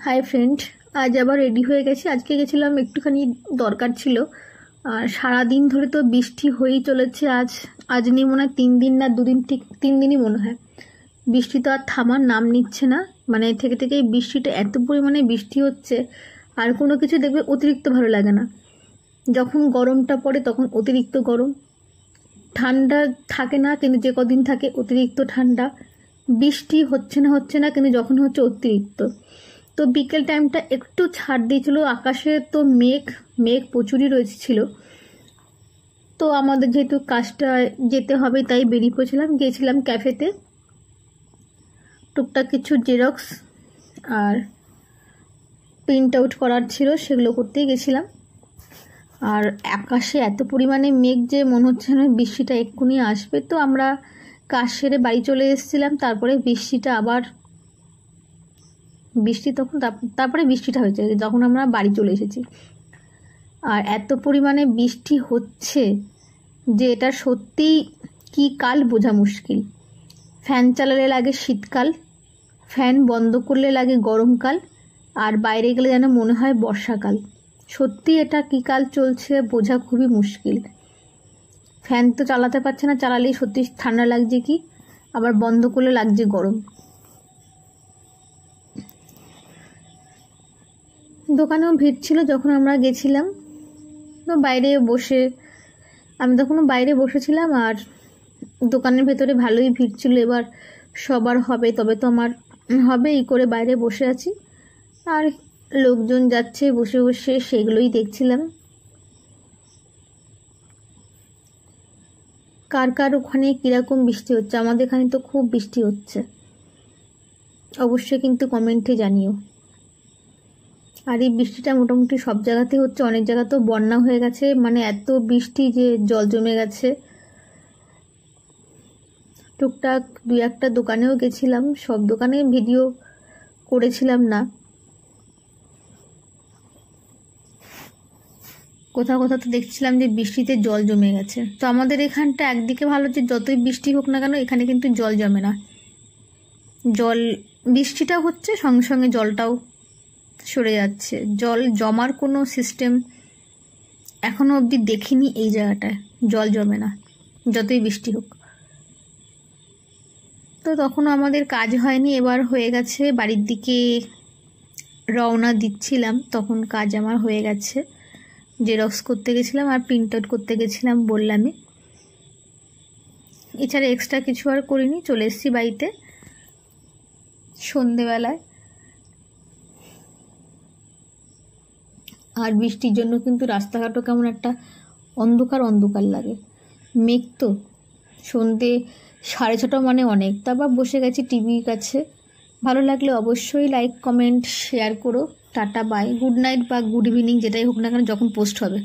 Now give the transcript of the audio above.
Hi friend, আজ আবার ready হয়ে গেছি। আজকে গেছিলাম একটুখানি দরকার ছিল। আর সারাদিন ধরে তো বৃষ্টি হয়েই চলেছে। আজ নিয়ে মনে হয় 3 দিন না 2 দিন, ঠিক 3 দিনই মনে হয়। বৃষ্টি তো আর থামার নাম নিচ্ছে না। মানে থেকে থেকে বৃষ্টিটা এত পরিমাণে বৃষ্টি হচ্ছে, আর কোনো কিছু দেখবে অতিরিক্ত ভালো লাগে না। যখন গরমটা পড়ে তখন অতিরিক্ত গরম, ঠান্ডা থাকে না, কিন্তু যে কদিন থাকে অতিরিক্ত ঠান্ডা। বৃষ্টি হচ্ছে না কিন্তু যখন হচ্ছে অতিরিক্ত। তো বিকেল টাইমটা একটু ছাড় দিয়েছিল, আকাশে তো মেঘ মেঘ প্রচুরই ছিল। তো আমাদের যেহেতু কাজটা যেতে হবে তাই বেরিয়ে পড়েছিলাম, গিয়েছিলাম ক্যাফেতে। টুকটাক কিছু জেরক্স আর প্রিন্ট আউট করার ছিল, সেগুলো করতেই গেছিলাম। আর আকাশে এত পরিমাণে মেঘ যে মনে হচ্ছে না বৃষ্টিটা এক্ষুনি আসবে। তো আমরা কাজ সেরে বাড়ি চলে এসেছিলাম। তারপরে বৃষ্টিটা হয়েছে যখন আমরা বাড়ি চলে এসেছি। আর এত পরিমাণে বৃষ্টি হচ্ছে যে এটা সত্যি কি কাল বোঝা মুশকিল। ফ্যান চালালে লাগে শীতকাল, ফ্যান বন্ধ করলে লাগে গরমকাল, আর বাইরে গেলে যেন মনে হয় বর্ষাকাল। সত্যি এটা কি কাল চলছে বোঝা খুবই মুশকিল। ফ্যান তো চালাতে পারছে না, চালালেই সত্যি ঠান্ডা লাগছে কি, আবার বন্ধ করলে লাগছে গরম। দোকানেও ভিড় ছিল যখন আমরা গেছিলাম। তো আমি তখনও বাইরে বসেছিলাম, আর দোকানের ভেতরে ভালোই ভিড় ছিল। এবার সবার হবে তবে তো আমার হবে, এই করে বাইরে বসে আছি। আর লোকজন যাচ্ছে বসে বসে, সেগুলোই দেখছিলাম। কার কার ওখানে কীরকম বৃষ্টি হচ্ছে? আমাদের এখানে তো খুব বৃষ্টি হচ্ছে, অবশ্যই কিন্তু কমেন্টে জানিও। আর এই বৃষ্টিটা মোটামুটি সব জায়গাতে হচ্ছে, অনেক জায়গা তো বন্যা হয়ে গেছে, মানে এত বৃষ্টি যে জল জমে গেছে। টুকটাক 2-1টা দোকানেও গেছিলাম, সব দোকানে ভিডিও করেছিলাম না। কোথাও কোথাও তো দেখছিলাম যে বৃষ্টিতে জল জমে গেছে। তো আমাদের এখানটা একদিকে ভালো যে যতই বৃষ্টি হোক না কেন এখানে কিন্তু জল জমে না। বৃষ্টিটা হচ্ছে সঙ্গে সঙ্গে জলটাও সরে যাচ্ছে। জল জমার কোনো সিস্টেম এখনো অবধি দেখিনি এই জায়গাটায়। জল জমে না যতই বৃষ্টি হোক। তো তখনও আমাদের কাজ হয়নি, এবার হয়ে গেছে। বাড়ির দিকে রওনা দিচ্ছিলাম, তখন কাজ আমার হয়ে গেছে। জেরক্স করতে গেছিলাম আর প্রিন্ট আউট করতে গেছিলাম বললামই। এছাড়া এক্সট্রা কিছু আর করিনি, চলে এসেছি বাড়িতে সন্ধেবেলায়। আর বৃষ্টির জন্য কিন্তু রাস্তাঘাটও কেমন একটা অন্ধকার অন্ধকার লাগে। মেঘ তো, সন্ধে 6:30 মানে অনেক। তারপর বসে গেছি টিভির কাছে। ভালো লাগলে অবশ্যই লাইক কমেন্ট শেয়ার করো। টাটা বাই, গুড নাইট বা গুড ইভিনিং যেটাই হোক না কেন যখন পোস্ট হবে।